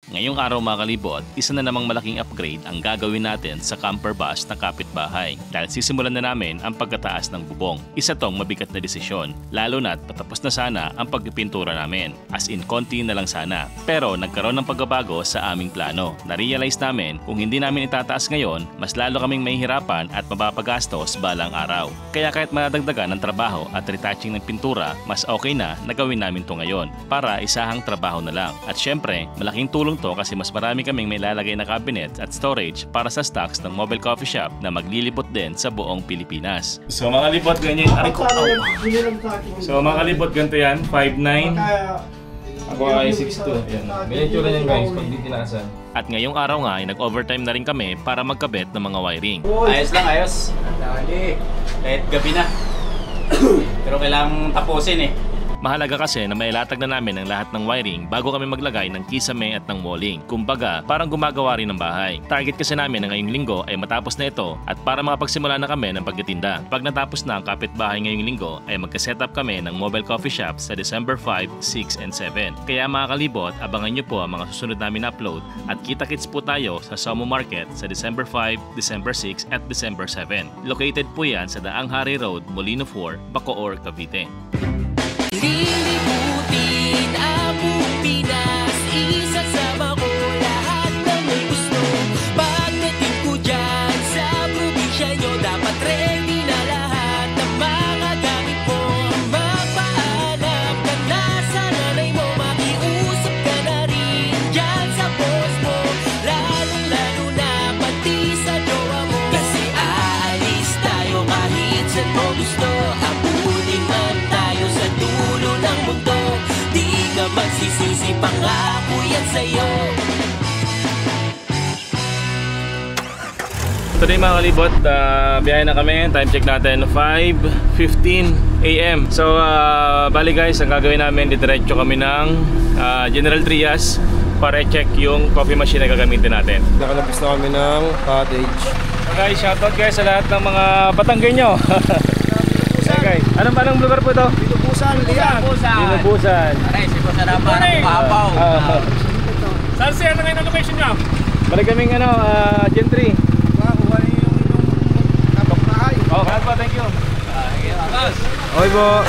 Ngayong araw mga kalibot, isa na namang malaking upgrade ang gagawin natin sa camper bus na kapitbahay dahil sisimulan na namin ang pagkataas ng bubong. Isa tong mabigat na desisyon, lalo na't patapos na sana ang pagpipintura namin, as in konti na lang sana. Pero nagkaroon ng pagbabago sa aming plano. Na-realize namin kung hindi namin itataas ngayon, mas lalo kaming mahihirapan at mapapagastos balang araw. Kaya kahit madagdagan ng trabaho at retouching ng pintura, mas okay na gawin namin to ngayon para isahang trabaho na lang. At syempre, malaking tulong to kasi mas marami kaming may lalagay na cabinet at storage para sa stocks ng mobile coffee shop na maglilibot din sa buong Pilipinas. So mga kalibot, ganyan. So mga kalibot, ganito yan. 5'9". Ako ay 6'2". Ganyan yan guys, pag di tinaasan. At ngayong araw nga ay nag-overtime na rin kami para magkabit ng mga wiring. Ayos lang, ayos. Kahit gabi na. Pero kailangang tapusin eh. Mahalaga kasi na mailatag na namin ang lahat ng wiring bago kami maglagay ng kisame at ng walling. Kumbaga, parang gumagawa rin ng bahay. Target kasi namin na ngayong linggo ay matapos na ito at para makapagsimula na kami ng pagtitinda. Pag natapos na ang kapitbahay ngayong linggo ay magka-setup kami ng mobile coffee shop sa December 5, 6, and 7. Kaya mga kalibot, abangan nyo po ang mga susunod namin na upload at kita-kits po tayo sa Somo Market sa December 5, December 6, at December 7. Located po yan sa Daang Hari Road, Molino 4, Bacoor, Cavite. Lilibutin ang buong Pinas, isasama ko lahat ng may gusto. Pagdating ko dyan sa probinsya nyo, dapat ready na lahat ng mga gamit mo. Magpaalam ka na sa nanay mo, makiusap ka na rin dyan sa boss mo. Lalong-lalo na pati sa jowa mo, kasi aalis tayo kahit saan mo gusto. Abutin man tayo sa dulo ng mundo, di ka magsisisi, pangako yan sa'yo. Today mga kalibot, biyahe na kami. Time check natin 5:15 AM. So bali guys, ang gagawin namin, didiretso kami ng General Trias para check yung coffee machine na gagamitin natin. Nakalabas na kami ng cottage. So guys, shoutout guys sa lahat ng mga Batanggenyo. Okay. Anong lugar po ito? Dinubusan, liyan. Dinubusan. Aray, sipo sa dapat ng pahapaw. Saan siya na ngayon ang location nyo? Balik kaming Gentry. Thank you. Okay po.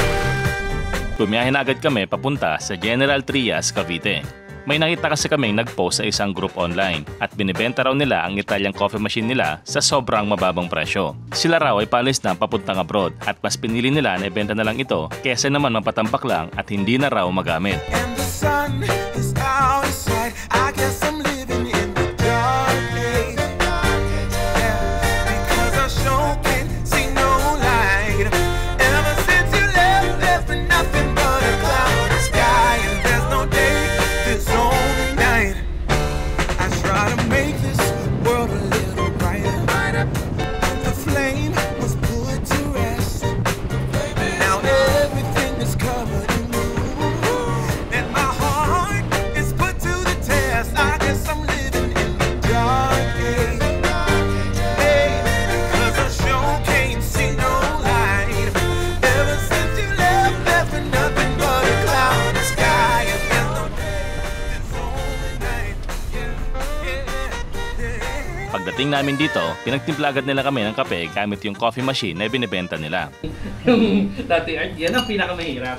Bumiyahe na agad kami papunta sa General Trias, Cavite. May nakita kasi kaming nag-post sa isang group online at binibenta raw nila ang Italian coffee machine nila sa sobrang mababang presyo. Sila raw ay paalis na papuntang abroad at mas pinili nila na ibenta na lang ito kesa naman mapatampak lang at hindi na raw magamit. And the sun is out of sight. I guess I'm living in the dark age. Because I sure can't see no light. Ever since you left for nothing but a cloudy sky. And there's no day, there's only night. I try to make this world a little brighter. The flame was put to rest. Now everything is covered in blue. And my heart is put to the test. I guess I'm living in the dark age. Hey, because I sure can't see no light. Ever since you left for nothing but a cloudy sky. And there's no day, there's only night. Yeah. Pagdating namin dito, pinagtimpla agad nila kami ng kape gamit yung coffee machine na binibenta nila. Yung dati art, yan ang pinakamahirap.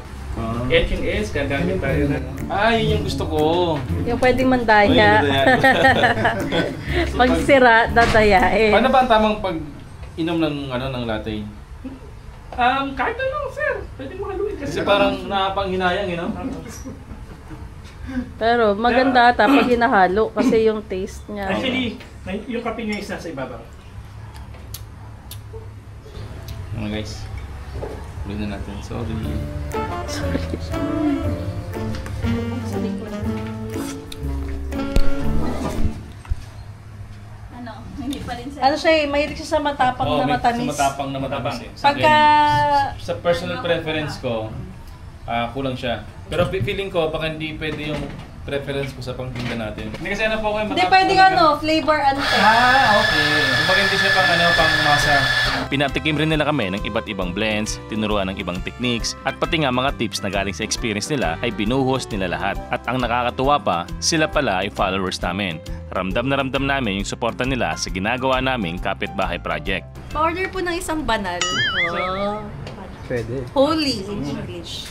H&S, gagamit tayo na. Ay, yun yung gusto ko. Yung pwedeng mandaya. Pag sira, dadayain. Paano ba ang tamang pag-inom ng latte? Kahit ano, sir. Pwede makaluin kasi. Kasi parang nakapanghinayang, you know? Pero maganda ata pag hinahalo kasi yung taste niya. Actually, yung kape niya is nasa ibabaw. Mga guys, ulit na natin. Sorry. Ano, hindi pa rin sir. Ano siya eh, mahilig siya sa matapang na matamis. Matapang na matamis. Pagka... Sa personal preference ko, kulang siya. Pero feeling ko, baka hindi pwede yung preference ko sa pangtinda natin. Hindi kasi ano po kayo Hindi pwede flavor ante. Okay. Kumbaga hindi siya pang masa. Pinatikim rin nila kami ng iba't ibang blends, tinuruan ng ibang techniques, at pati nga mga tips na galing sa experience nila ay binuhos nila lahat. At ang nakakatuwa pa, sila pala ay followers namin. Ramdam na ramdam namin yung suporta nila sa ginagawa naming kapitbahay project. Pa-order po ng isang banal. Pwede. Holy in English.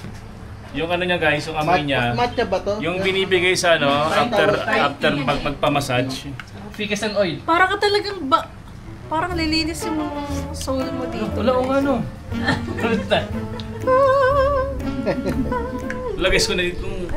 Yung ano niya guys, yung amoy niya, Matcha ba to? yung binibigay sa ano, after magpamassage. Ficus and oil. Para ka talagang parang lilinis yung soul mo dito. Wala o ano. Lagay ko na dito kung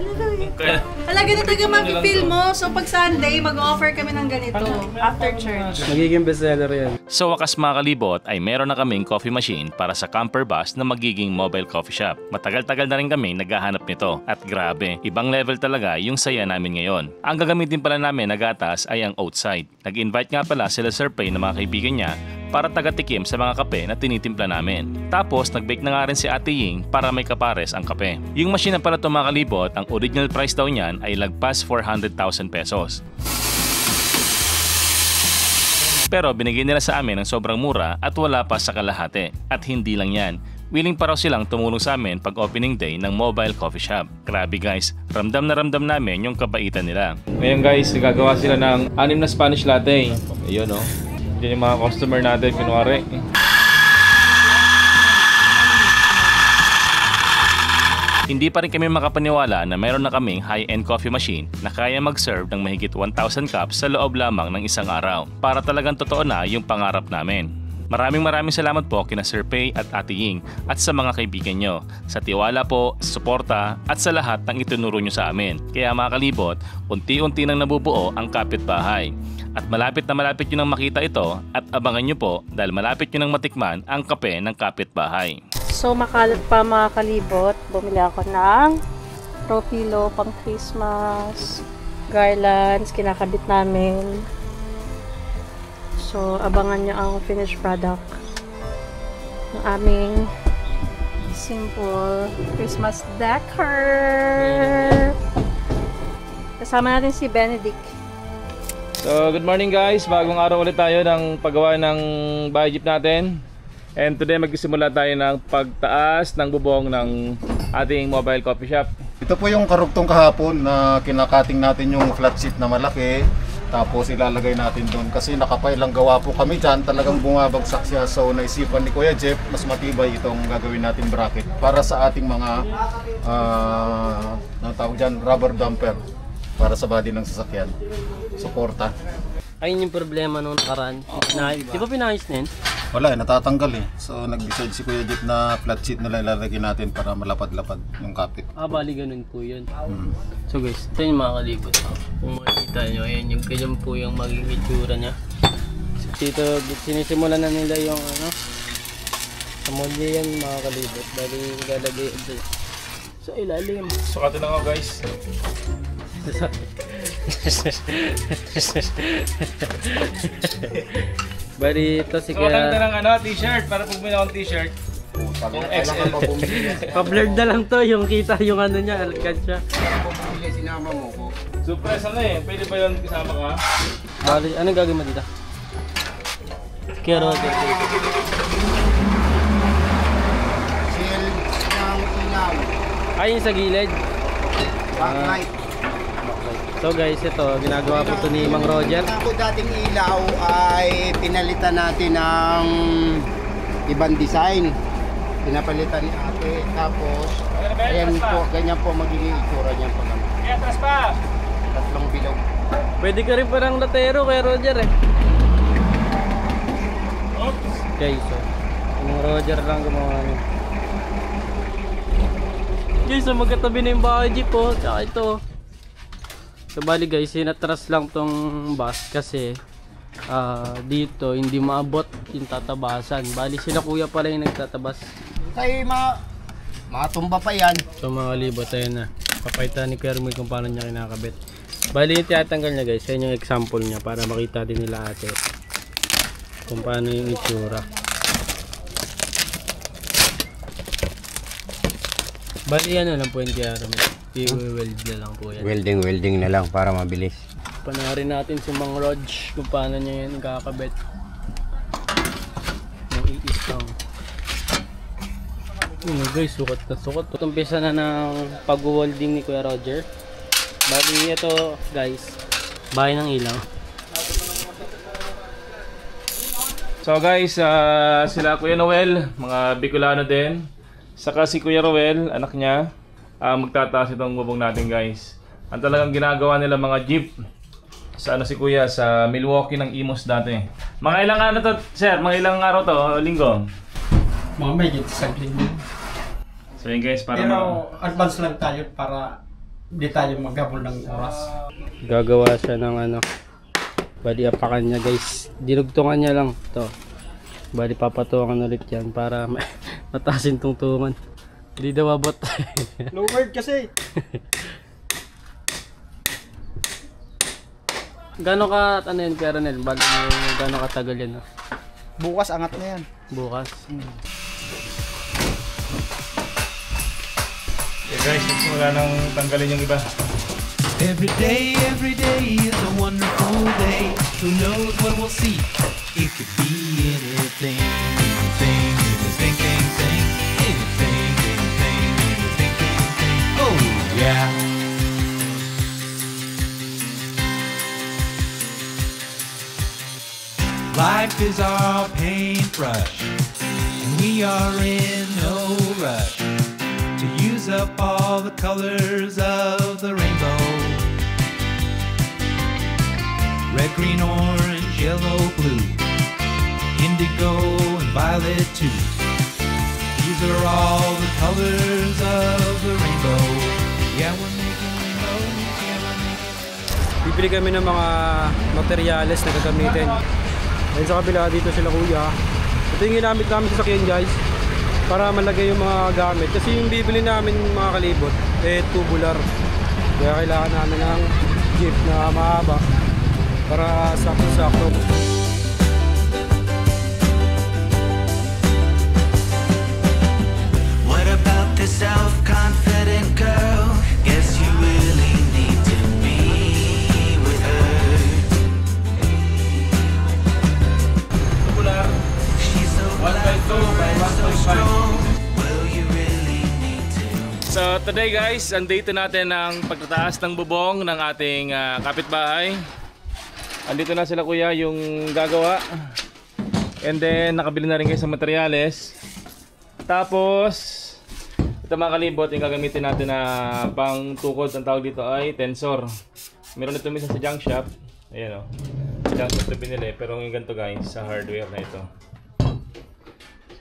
kaya. Ala, ganito yung mapipil mo. So pag Sunday, mag-offer kami ng ganito after church. Magiging bestseller yan. So wakas mga kalibot ay meron na kaming coffee machine para sa camper bus na magiging mobile coffee shop. Matagal-tagal na rin kami naghahanap nito. At grabe, ibang level talaga yung saya namin ngayon. Ang gagamitin pala namin na gatas ay ang outside. Nag-invite nga pala sila Sir Pay na mga kaibigan niya para taga-tikim sa mga kape na tinitimpla namin. Tapos nag-bake na nga rin si Ate Ying para may kapares ang kape. Yung machine na pala ito mga kalibot, ang original price daw niyan ay lagpas 400,000 pesos. Pero binigay nila sa amin ng sobrang mura at wala pa sa kalahati. At hindi lang yan, willing pa raw silang tumulong sa amin pag opening day ng mobile coffee shop. Grabe guys, ramdam na ramdam namin yung kabaitan nila. Ngayon guys, gagawa sila ng 6 na Spanish latte. Ayun o. Yan yung mga customer natin, kunwari. Hindi pa rin kami makapaniwala na mayroon na kaming high-end coffee machine na kaya mag-serve ng mahigit 1,000 cups sa loob lamang ng isang araw. Para talagang totoo na yung pangarap namin. Maraming salamat po kina Sir Pay at Ate Ying at sa mga kaibigan nyo. Sa tiwala po, sa suporta at sa lahat ng itinuro nyo sa amin. Kaya mga kalibot, unti-unti nang nabubuo ang kapitbahay. At malapit na malapit nyo nang makita ito at abangan nyo po dahil malapit nyo nang matikman ang kape ng kapitbahay. So makalat pa mga kalibot, bumili ako ng propilo pang Christmas, garlands, kinakabit namin. So abangan nyo ang finished product ng aming simple Christmas decor. Kasama natin si Benedict. So good morning guys, bagong araw ulit tayo ng paggawa ng bahay jeep natin. And today magsisimula tayo ng pagtaas ng bubong ng ating mobile coffee shop. Ito po yung karugtong kahapon na kinakating natin yung flat sheet na malaki. Tapos ilalagay natin doon kasi nakapailang gawa po kami dyan. Talagang bumabagsak siya. So naisipan ni Kuya Jeff, mas matibay itong gagawin natin bracket para sa ating mga tawag dyan, rubber dumper para sa body ng sasakyan. Suporta. Ayun yung problema nung nakaraan. Di ba pinayos na yun? Wala, natatanggal eh. So nag-decide si Kuya Jeff na flat sheet na lang ilalagay natin para malapad-lapad yung kapit. Bali ganun po yun. So guys, ito yung mga kalibot. Kung makikita nyo, ayan yung ganyan po yung magiging itsura niya. Dito, sinisimulan na nila yung sa molde yan mga kalibot. Bali ilalagay ito. So ilalim. Sukatin lang ako guys. Bali ito si Sukatin Kuya. ka ng t-shirt para pag may akong t-shirt. Kung XL. Pa-blurred na lang to, yung kita yung niya, alkansya. Sinama mo ko. Surprise pwede ba yun kasama ka? Bali, anong gagawin mo dito? Kaya Roger. Shield ng ilaw. Ayun sa gilid. Backlight. So guys, ito, ginagawa po ito ni Mang Roger. Ako dating ilaw ay pinalitan natin ng ibang design. Pinapalitan ni ate. Tapos, ayan po, ganyan po magiging itsura niya pag ano. Kaya atras pa! Tatlong bilog. Pwede ka rin parang latero kay Roger eh. Oops! Guys, so, Mang Roger lang gumawa niya. Guys, so magkatabi na yung bahay jeep po. Tsaka ito. So bali guys, sinatras lang tong bus kasi dito hindi maabot yung tatabasan. Bali sila kuya pala yung nagtatabas. Tayo matumba pa yan. So mga libot, ayun na. Papaitan ni Kermil kung paano niya kinakabit. Bali yung tinatanggal niya guys, yan yung example niya para makita din nila ate kung paano yung itsura. Bali ano lang po yung Kermil. I-weld na lang po yan. Welding na lang para mabilis. Panoorin natin si Mang Rog kung paano niya yan kakabit. Nang iisang. Guys, sukat na sukat. Umpisa na ng pag-welding ni Kuya Roger. Bali ito guys, bahay ng ilaw. So guys, sila Kuya Noel, mga Bicolano din. Saka si Kuya Roel, anak niya, magtataas itong bubong natin guys. Ang talagang ginagawa nila mga jeep sa si Kuya sa Milwaukee ng Imos dati. Mga ilang ano to, sir? Mga ilang araw to, linggo? Mga medyo isang linggo. So yun guys, para pero advance lang tayo para hindi tayo maghabol ng oras. Gagawa siya ng ano, bali apakan niya guys. Dinugtungan niya lang to. Bali papatungan ulit yan para matasin tungtungan. Hindi daw abot. No word kasi. Gano'n ka, ano yun, Kuya Ronel? Bali gano'n katagal yan? Bukas angat na yan. Bukas? Okay guys, wala nang tanggalin yung iba. Every day is a wonderful day. Who knows what we'll see? It could be anything, anything, anything, anything, anything, anything, anything, anything. Oh yeah. Life is our paintbrush, and we are in no rush to use up all the colors of the rainbow. Red, green, orange, yellow, blue, indigo, and violet too. These are all the colors of the rainbow. Yeah, we're making rainbows. Yeah, we're making. Bibili kami ng mga materyales na gagamitin. Ayun sa kabila, dito sila kuya. Ito yung ginamit namin sa sakyan guys, para malagay yung mga gamit. Kasi yung bibili namin mga kalibot, tubular. Kaya kailangan namin ng jeep na mahaba para sakto-sakto. What about this self-confident girl? Guess you really need to be with her. She's so clever, so strong. Will you really need to? So today guys, ang date natin ng pagtataas ng bubong ng ating kapitbahay. Andito na sila kuya yung gagawa. And then nakabili na rin kayo sa materyales. Tapos ito mga kalibot, yung gagamitin natin na pang tukod, ang tawag dito ay tensor. Meron ito minsan sa junk shop. Ayan o, sa junk shop na binili. Pero yung ganito guys, sa hardware na ito.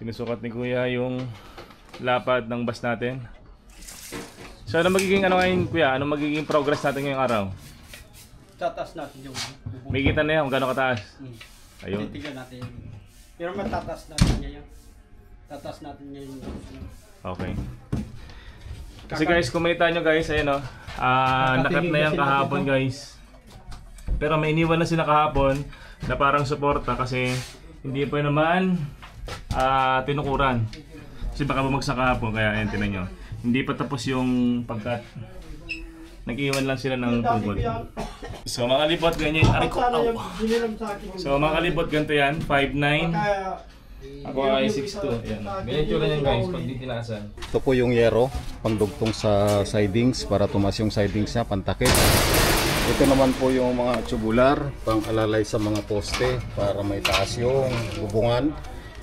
Sinusukat ni kuya yung lapad ng bus natin. So ano magiging ano ngayon kuya? Ano magiging progress natin ngayong araw? Tataas natin yung bubong. May kita na yan kung gano'ng kataas. Ayun. Titignan natin yun. Pero matataas natin ngayon. Tataas natin ngayon. Okay. Kasi guys, kung makita nyo guys, ayan o. Nakat na yan kahapon guys. Pero may iniwan na sila kahapon na parang suporta kasi hindi pa naman tinukuran. Kasi baka bumagsak kahapon, kaya ayan, tinan nyo. Hindi pa tapos yung pagkat. Nag-iwan lang sila ng tungkol. So mga kalibot, ganyan. So mga kalibot, ganito yan. 5'9". Ako ay 6'2". Yan. Ganyan tsura niyan guys, pag di tinasan. Ito po yung yero, pangdugtong sa sidings para tumas yung sidings niya, pantakip. Ito naman po yung mga tubular, pang-alalay sa mga poste para may taas yung bubungan.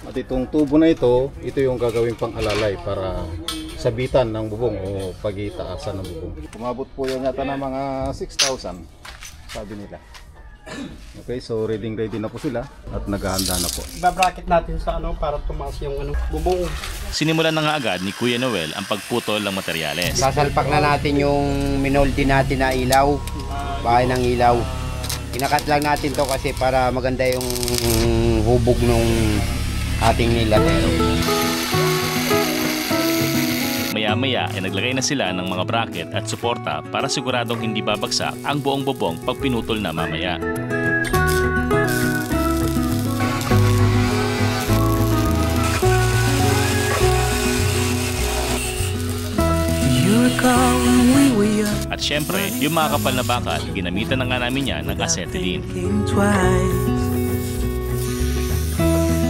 At itong tubo na ito yung gagawing pang-alalay para sabitan ng bubong o pagitaasan ng bubong. Umabot po yan yata ng mga 6,000, sabi nila. Okay, so ready na po sila at naghahanda na po. Ibabracket natin sa para tumaas yung bubong. Sinimulan na nga agad ni Kuya Noel ang pagputol ng materyales. Sasalpak na natin yung minoldi natin na ilaw, bahay ng ilaw. Kinakat lang natin to kasi para maganda yung hubog nung ating nilatero. Maya-maya ay naglagay na sila ng mga bracket at suporta para siguradong hindi babagsak ang buong bubong pag pinutol na mamaya. You recall when we we are At syempre, yung mga kapal na bakal, ginamitan na nga namin yan ng acetylene. twice.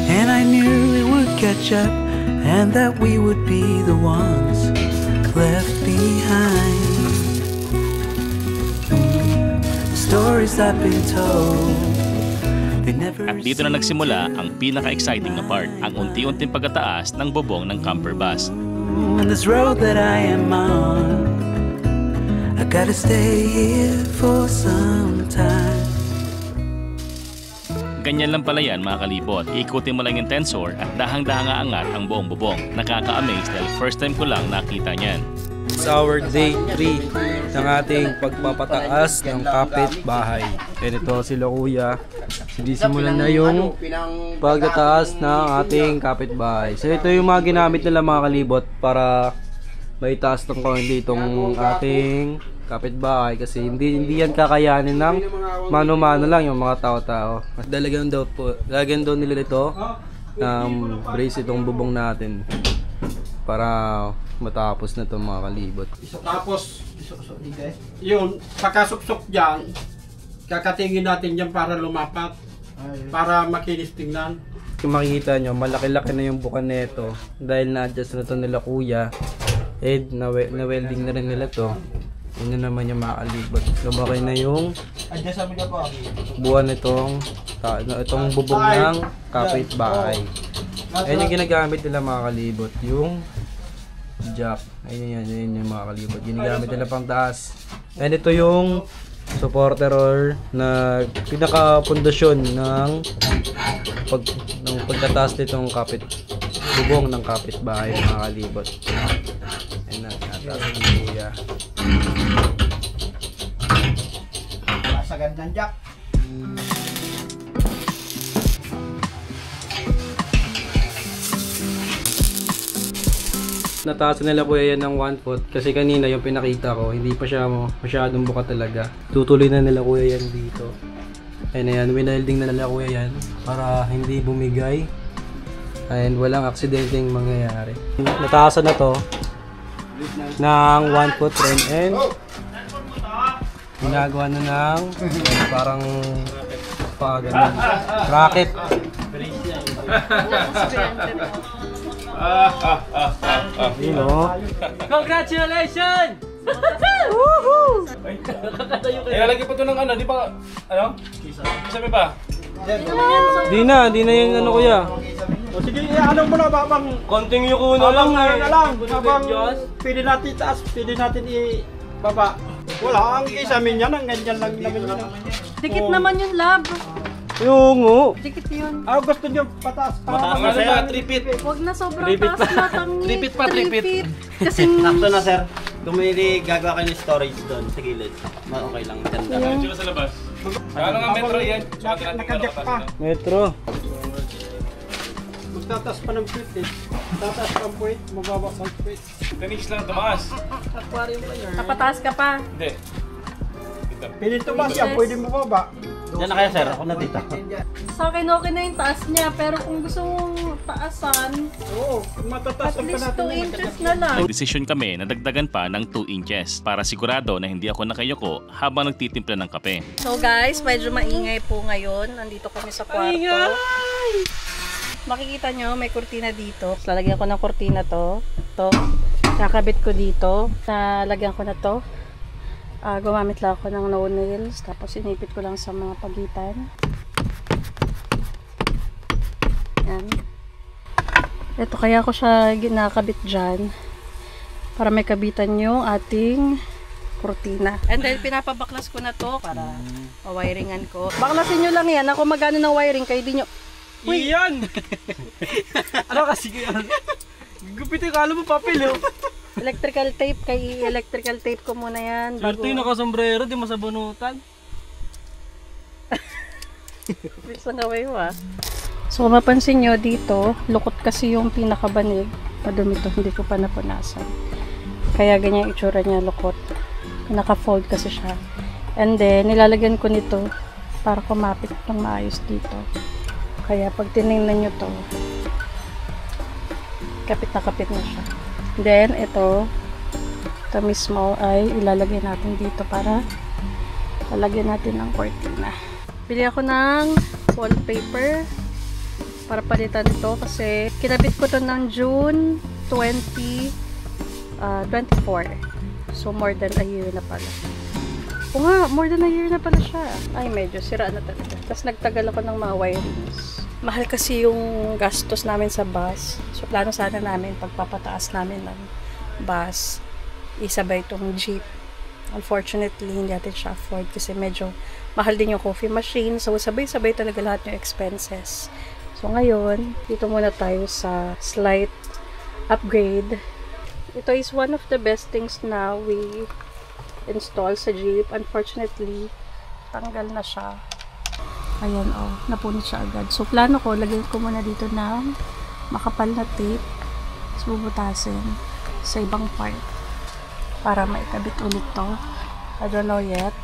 And I knew it would catch up, and that we would be the ones left behind. Stories I've been told, they never. At dito na nagsimula ang pinaka-exciting na part, ang unti-unting pagkataas ng bubong ng camper bus. On this road that I am on, I gotta stay here for some time. Ganyan lang pala yan mga kalibot. Ikutin mo lang yung tensor at dahang-dahang aangat ang buong bubong. Nakaka-amaze dahil first time ko lang nakita niyan. It's our day 3 ng ating pagpapataas ng kapitbahay. And ito sila kuya. Sinisimulan na yung pagtataas ng ating kapitbahay. So ito yung mga ginamit nila mga kalibot para maitaas ng konti itong ating kapitbahay. Kasi hindi yan kakayanin ng mano-mano lang yung mga tao-tao. Dalagyan daw nila ito brace itong bubong natin para matapos na itong mga kalibot. Tapos, yun, pagkasuksok dyan, kakatingin natin dyan para lumapat, para makinis tingnan. Kung makikita nyo, malaki-laki na yung bukan nito dahil na-adjust na ito nila kuya. Na-welding na rin nila to. Yun na naman yung mga kalibot. Lumaki na yung buwan nitong bubong ng kapitbahay. Ayan yung ginagamit nila mga kalibot, yung jack. Ayun yung mga kalibot. Ginagamit nila pang taas. And ito yung supporter or na pinaka-pundasyon ng pagtataas nitong bubong ng kapitbahay mga kalibot. Ayun na, nataas ng kuya. Sagad ng jack. Nataasan nila kuya yan ng 1 foot kasi kanina yung pinakita ko hindi pa siya masyadong buka talaga. Tutuloy na nila kuya yan dito. Ayun na yan, winelding na nila kuya yan para hindi bumigay and walang aksidenteng mangyayari. Nataasan na to ng 1 foot rin and ginagawa na ng parang ganun bracket. You know. Congratulations! Woohoo! Ilalagay pa ito ng ano, di ba? Ano? Sabi pa? Di na yung ano kuya. O sige, ano mo na babang Konting yuko na lang ano na lang, habang Diyos. pwede natin taas, pwede natin ibaba. Wala, ang isamin yan, ang ganyan lang naman yun. Dikit naman yung lab. Yung ngo. Dikit yun. Gusto nyo pataas pa. Mataas na sir, 3 feet. Huwag na sobrang taas na tangi. 3 feet pa, 3 feet. Kasi Sakto na sir. Kung may gagawa kayo ng storage doon sa gilid, okay lang. Diyan sa labas. Ano nga metro yan? Nakajak pa. Metro. Magtataas pa ng feet eh. Tataas pa ang puwit, mababa pa ang puwit. Tenix lang tumaas. napataas ka pa. Hindi. Pwede tumaas yan, pwede mababa. Diyan na kayo sir, ako na dito. Sa akin okay na yung taas niya, pero kung gusto mong taasan, Oo, at matataas pa least natin. 2 inches na lang. Nagdesisyon kami na dagdagan pa ng 2 inches para sigurado na hindi ako nakayoko habang nagtitimpla ng kape. So guys, medyo maingay po ngayon. Nandito kami sa kwarto. Makikita nyo, may kurtina dito. Lalagyan ko ng kurtina to. Ito. Nakabit ko dito. Nalagyan ko na to. Gumamit lang ako ng no nails. Tapos inipit ko lang sa mga pagitan. Yan. Ito kaya ko siya ginakabit dyan. Para may kabitan yung ating kurtina. And then pinapabaklas ko na to para wiringan ko. Baklasin nyo lang yan. Ako magano ng wiring kayo di nyo. Uy! Iyan! Ano kasi yan? Gupitin ka, alam mo papel oh. Electrical tape, kay electrical tape ko muna yan. Swerte yung nakasombrero, di masabunutan. Bisa nga kayo ah. So kung mapansin nyo dito, lukot kasi yung pinakabanig. Madumi to, hindi ko pa napunasan. Kaya ganyan itsura niya, lukot. Naka-fold kasi siya. And then, nilalagyan ko nito para kumapit ng maayos dito. Kaya pag tinignan nyo to, kapit na siya. Then, ito, Ito mismo ay ilalagay natin dito para lalagyan natin ng cortina. Bili ako ng wallpaper para palitan ito kasi kinabit ko to ng June 2024. So more than a year na pala. O nga, more than a year na pala siya. Ay, medyo sira na talaga. Tapos nagtagal ako ng mga wirings. Mahal kasi yung gastos namin sa bus. So plano sana namin pagpapataas namin ng bus, isabay itong jeep. Unfortunately, hindi natin siya afford kasi medyo mahal din yung coffee machine. So sabay-sabay talaga lahat yung expenses. So ngayon, dito muna tayo sa slight upgrade. Ito is one of the best things na we install sa jeep. Unfortunately, tanggal na siya. Ayan, oh, napunit siya agad. So plano ko, lagyan ko muna dito ng makapal na tape. Tapos bubutasin sa ibang part para maikabit ulit to. I don't know yet.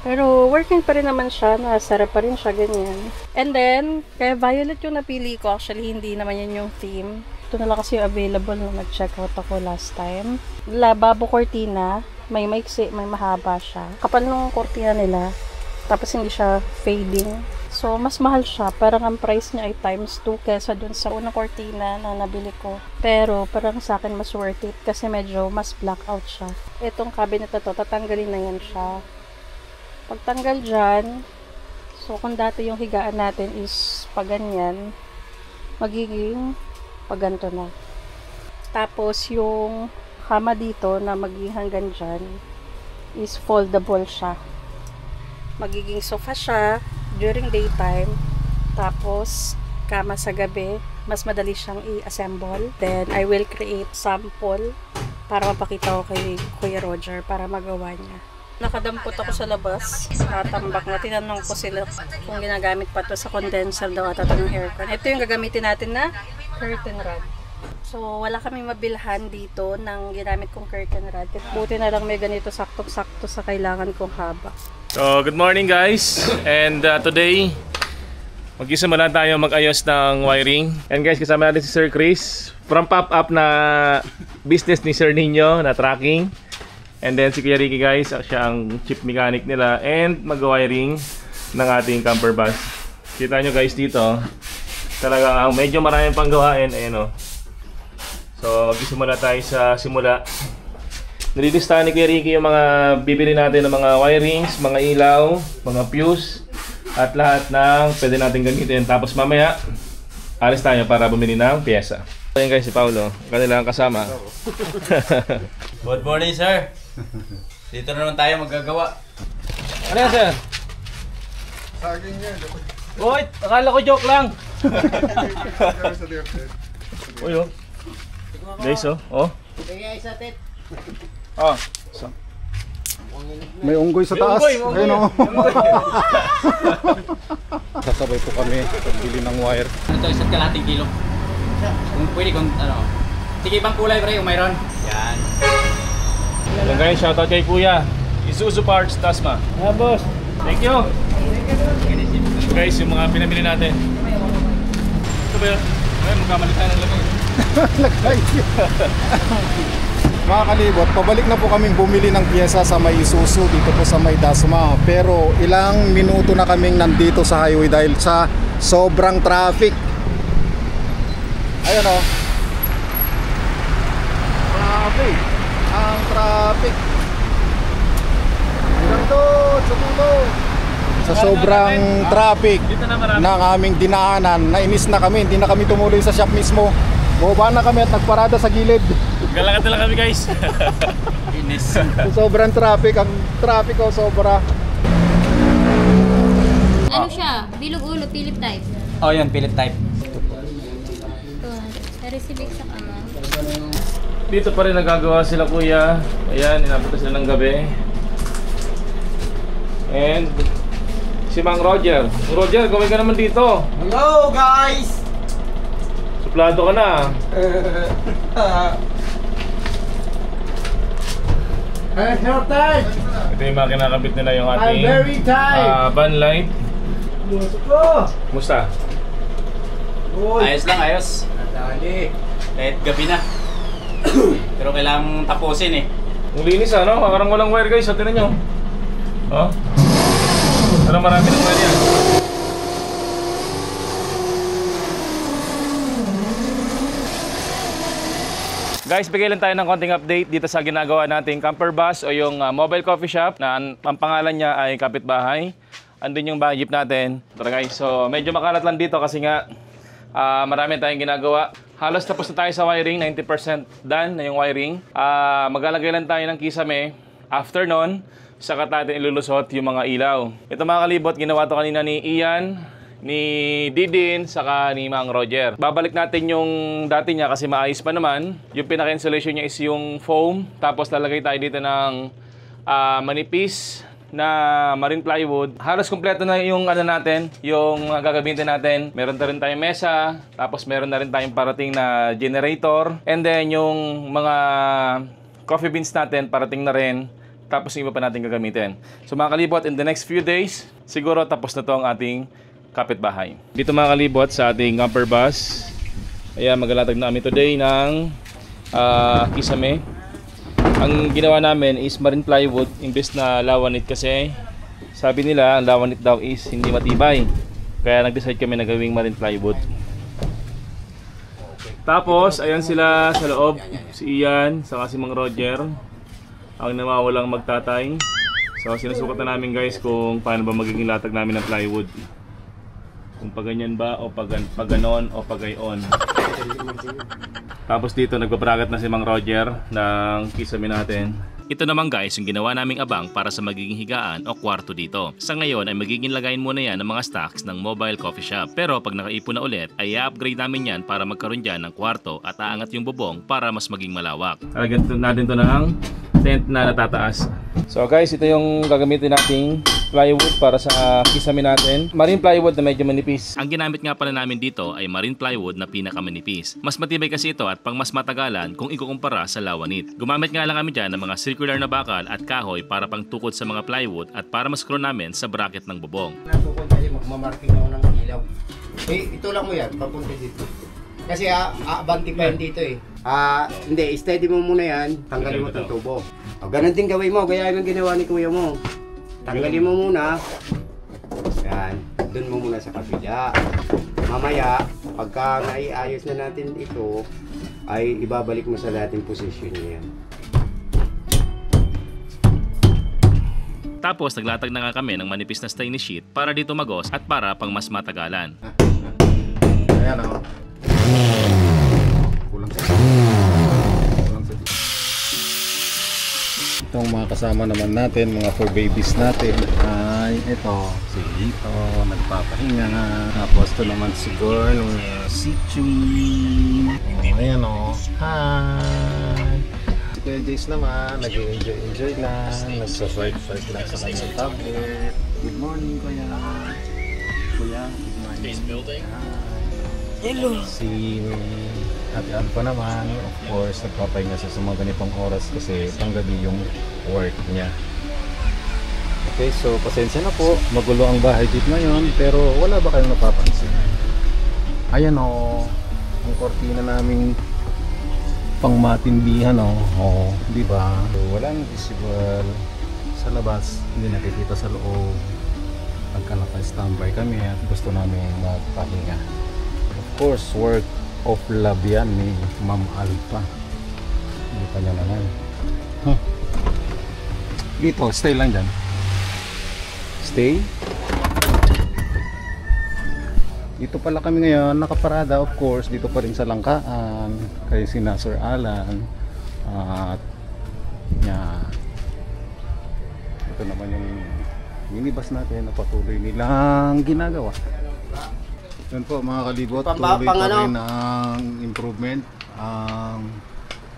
Pero working pa rin naman siya. Nasarap pa rin siya ganyan. And then, kaya violet yung napili ko. Actually, hindi naman yan yung theme. Ito na lang kasi yung available nung nag-check out ako last time. Lababo cortina. May maiksi, may mahaba siya. Kapal nung cortina nila. Tapos hindi siya fading. So, mas mahal siya. Parang ang price niya ay times 2 kesa dun sa unang cortina na nabili ko. Pero, parang sa akin mas worth it kasi medyo mas blackout siya. Itong cabinet na to, tatanggalin na yan siya. Pagtanggal dyan, so kung dati yung higaan natin is paganyan, magiging paganto na. Tapos, yung kama dito na magiging hanggang dyan is foldable siya. Magiging sofa siya during daytime, tapos kama sa gabi, mas madali siyang i-assemble. Then I will create sample para mapakita ko kay Kuya Roger para magawa niya. Nakadampot ako sa labas, natambak na, tinanong ko sila kung ginagamit pa to sa condenser daw ata ng aircon. Ito yung gagamitin natin na curtain rod. So wala kami mabilhan dito ng ginamit kong curtain rod. Buti na lang may ganito saktong-sakto sa kailangan kong haba. So, good morning guys, and today mag-isama lang tayo mag-ayos ng wiring. And guys, kasama natin si Sir Chris from pop-up na business ni Sir Nino na tracking. And then si Kuya Ricky guys, siya ang chief mechanic nila and mag-wiring ng ating camper bus. Kita nyo guys dito, talaga medyo maraming pang gawain. Ayan o. So, mag-isama tayo sa simula. Nililistahan ni Kuya Ricky yung mga bibili natin ng mga wirings, mga ilaw, mga fuse, at lahat ng pwede natin gamitin. Tapos mamaya, alis tayo para bumili ng pyesa. Ayan guys, si Paulo, kanilang kasama. Good morning, sir. Dito na naman tayo magagawa. Ano yan, sir? Saging yan. Uy, akala ko joke lang. Uy, oh. Guys, oh. Oh. Oh, so. May unggoy sa taas. Ayun o. Sasabay po kami pagbili ng wire. Ito, isa't kalahating kilo. Kung pwede, kung ano. Sige, ibang kulay pre, kung mayroon. Yan. Yan guys, shoutout kay Kuya. Isuzu Parts, Tasma. Ah, boss. Thank you. Guys, yung mga pinamili natin. Ito ba yun? Ay, magkamalitan ng lagay. Lagay. Mga kalibot, pabalik na po kaming bumili ng pyesa sa may Isuzu dito po sa may Dasma. Pero ilang minuto na kaming nandito sa highway dahil sa sobrang traffic. Ayun o. Traffic. Ang traffic. Ganito, sa dulo. Sa sobrang traffic ng aming dinaanan, nainis na kami. Hindi na kami tumuloy sa shop mismo. Bumaba na kami at nagparada sa gilid. Galakad na lang kami guys. Inis. Sobrang traffic. Ang traffic ko sobra. Ano siya? Bilog ulo, Philip type. Oh, yun, Philip type. 200. Receive sa kama. Dito pa rin nagagawa sila kuya. Ayan, inapunta sila ng gabi. And si Mang Roger. Roger, gawin ka naman dito. Hello guys! Suplado ka na. Ito yung mga kinakabit nila yung ating van light. Kumusta? Ayos lang, ayos. Dali. Kahit gabi na. Pero kailangang tapusin eh. Ang linis ano? Parang walang wire guys. So, tinan nyo. Oh. Pero marami ng wire yan. Guys, bigay lang tayo ng konting update dito sa ginagawa nating camper bus o yung mobile coffee shop na ang pangalan niya ay Kapitbahay. Andun yung bahay jeep natin. Tara guys, so medyo makalat lang dito kasi nga marami tayong ginagawa. Halos tapos na tayo sa wiring, 90% done na yung wiring. Maglalagay lang tayo ng kisame. After nun, saka natin ilulusot yung mga ilaw. Ito mga kalibot, ginawa to kanina ni Ian, ni Didin, saka ni Mang Roger. Babalik natin yung dati niya kasi maayos pa naman. Yung pinaka-insulation niya is yung foam. Tapos lalagay tayo dito ng manipis na marine plywood. Halos kumpleto na yung ano natin, yung gagamitin natin. Meron na rin tayong mesa, tapos meron na rin tayong parating na generator. And then yung mga coffee beans natin parating na rin. Tapos yung iba pa natin gagamitin. So mga kalibot, in the next few days, siguro tapos na to ang ating kapitbahay. Dito mga kalibot sa ating camper bus. Ayan, maglalatag na kami today ng kisame. Ang ginawa namin is marine plywood imbes na lawanit kasi sabi nila ang lawanit daw is hindi matibay. Kaya nag-decide kami na gawing marine plywood. Tapos ayan sila sa loob, si Ian saka si Mang Roger ang nawawalang magtatay. So sinusukat na namin guys kung paano ba magiging latag namin ng plywood. Kung paganyan ba o paganon o pagayon. Tapos dito nagbabracket na si Mang Roger ng kisame natin. Ito naman guys yung ginawa naming abang para sa magiging higaan o kwarto dito. Sa ngayon ay magiging lagayin muna yan ng mga stocks ng mobile coffee shop. Pero pag nakaipon na ulit ay i-upgrade namin yan para magkaroon dyan ng kwarto at aangat yung bubong para mas maging malawak. Lagyan natin to ng tent na natataas. So guys, ito yung gagamitin nating plywood para sa kisame natin. Marine plywood na medyo manipis. Ang ginamit nga pala namin dito ay marine plywood na pinakamanipis. Mas matibay kasi ito at pang mas matagalan kung ikukumpara sa lawanit. Gumamit nga lang kami dyan ng mga circular na bakal at kahoy para pang tukod sa mga plywood at para mas-screw namin sa bracket ng bubong. Natukod kasi magmamarking ako ng ilaw. Ito lang mo yan, papunta dito. Kasi abanti pa yan dito eh. Hindi, steady mo muna yan, tanggalin mo itong tubo. Ganun din gawin mo, gaya yung ginawa ni kuya mo. Tanggalin mo muna. Yan, dun mo muna sa kabila. Mamaya, pagka naiayos na natin ito, ay ibabalik mo sa dating position niya. Tapos naglatag na nga kami ng manipis na stainless sheet para dito magos at para pang mas matagalan. Ayan o. Kulang sa itong mga kasama naman natin, mga fur babies natin ay ito, si Hito nagpapahinga nga. Tapos ito naman si Gorn, si Chui. Ayan o. Hi! Si Kuya Jace naman, nag-enjoy lang, nagsa-swipe lang sa kanyang tablet. Good morning Kuya. Kuya, good morning. Hello. Si Ate Alpha naman, of course, nagpapahinga siya sa mga ganitong oras kasi panggabi yung work niya. Okay, so pasensya na po, magulo ang bahay dito ngayon, pero wala ba kayong napapansin? Ayan o, ang kortina naming pangmatindihan o, di ba? So, walang visible sa labas, hindi nakikita sa loob. Pagka naka-standby kami at gusto namin magpahinga. Of course, work of love yan ni Ma'am Alpha. Hindi pa niya naman. Dito, stay lang dyan. Stay. Dito pala kami ngayon, nakaparada of course, dito pa rin sa Langkaan, kay sina Sir Alan. At ito naman yung minibus natin na patuloy nilang ginagawa. Yan po mga kalibot, tuloy pa rin ang improvement, ang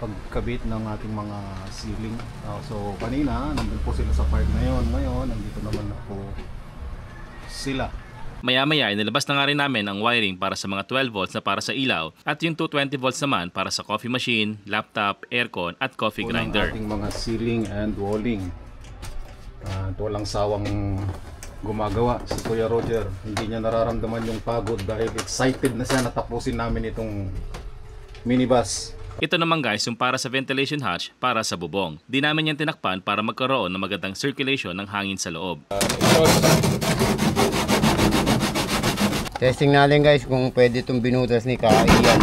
pagkabit ng ating mga ceiling. So kanina, nandun po sila sa part na yun. Ngayon, nandito naman na po sila. Maya-maya, inilabas na nga rin namin ang wiring para sa mga 12 volts na para sa ilaw at yung 220 volts naman para sa coffee machine, laptop, aircon at coffee grinder. Ating mga ceiling and walling. Walang sawang gumagawa si Kuya Roger. Hindi niya nararamdaman yung pagod dahil excited na siya natapusin namin itong minibus. Ito naman guys yung para sa ventilation hatch para sa bubong. Di namin yan tinakpan para magkaroon ng magandang circulation ng hangin sa loob. Testing natin guys kung pwede itong binutas ni Kaiyan.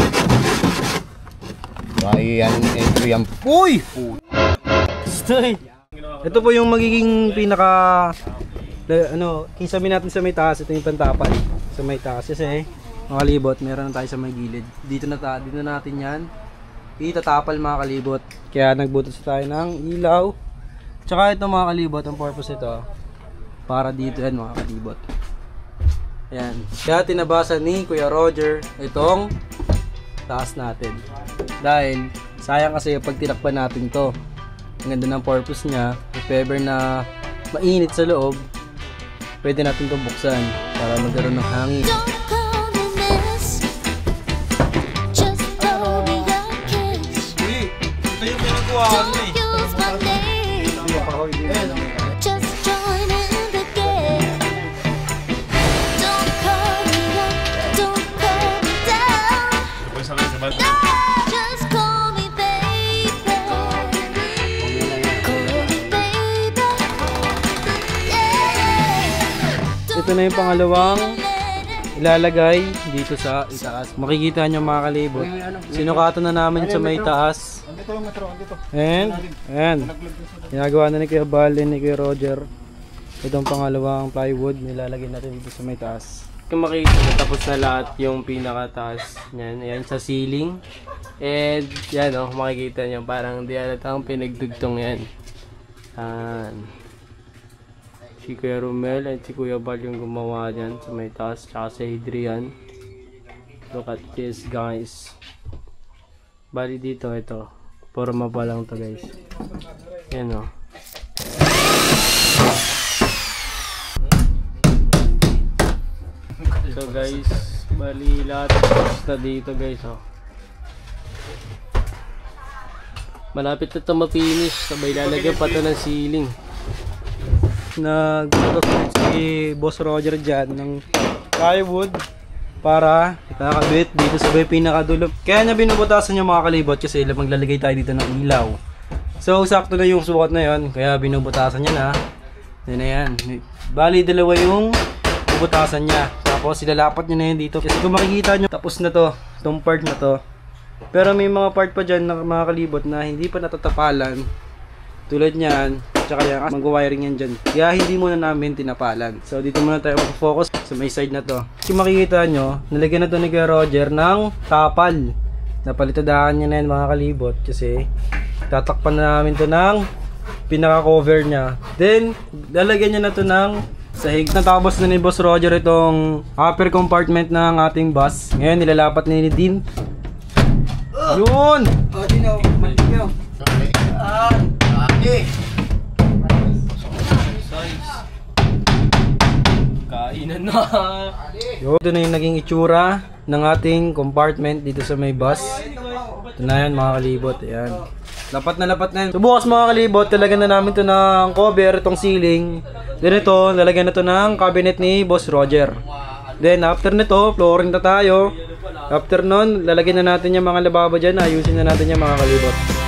Kaiyan, ito yan. Uy! Ito po yung magiging pinaka kisame natin sa may taas. Ito yung pantapal sa may taas kasi mga kalibot, meron na tayo sa may gilid. Dito na natin yan itatapal mga kalibot. Kaya nagbutas tayo ng ilaw. Tsaka ito mga kalibot, ang purpose ito para dito yan mga kalibot. Ayan. Kaya tinabasa ni Kuya Roger itong taas natin. Dahil sayang kasi pag tinakpan natin to. Ang ganda ng purpose niya. If ever na mainit sa loob, pwede natin itong buksan para magkaroon ng hangin. Ito na yung pangalawang ilalagay dito sa itaas. Makikita nyo mga kalibot. Sinukatan na namin sa may taas. And ginagawa na ni Kuya Bal and ni Kuya Roger. Itong pangalawang plywood nilalagay natin dito sa may taas. Kung makikita, tapos na lahat yung pinakataas niyan. Ayan sa ceiling. And yan makikita nyo parang di alatang pinagdugtong yan. Si Kuya Romel at si Kuya Bal yung gumawa dyan sa may taas, tsaka si Adrian. Look at this guys. Bali dito ito, forma pa lang to guys. Yan So guys, bali lahat na dito guys malapit na ito mapinish, sabay lalagyan pa ito ng ceiling. Nagbutas si Boss Roger dyan ng plywood para ikakabit dito sa may pinakadulo. Kaya niya binubutasan yung mga kalibot kasi maglalagay tayo dito ng ilaw. So sakto na yung sukat na yon, kaya binubutasan niya na. Yan na yan. Bali dalawa yung bubutasan niya. Tapos ilalapat niya na yan dito. Kasi kung makikita nyo, tapos na to, itong part na to. Pero may mga part pa dyan na mga kalibot na hindi pa natatapalan. Tulad niyan, tsaka yan, mag-wiring yan dyan. Kaya hindi muna namin tinapalan. So dito muna tayo mag-focus sa may side na to. Kung makikita nyo, nalagyan na to ni Kuya Roger ng tapal. Napalitadahan niya na yan mga kalibot kasi tatakpan na namin to ng pinaka-cover niya. Then, lalagyan niya na to ng sahig. Natapos na ni Boss Roger itong upper compartment ng ating bus. Ngayon, nilalapat ni Din. Yun! Dino, matigyo. Kainan na. Ito na yung naging itsura ng ating compartment dito sa may bus. Ito na yan mga kalibot. Ayan. Lapat na yan. So bukas mga kalibot, talagyan na namin ito ng cover, itong ceiling. Then ito, lalagyan na ito ng cabinet ni Boss Roger. Then after nito, flooring na tayo. After nun, lalagyan na natin yung mga lababo dyan. Ayusin na natin yung mga kalibot.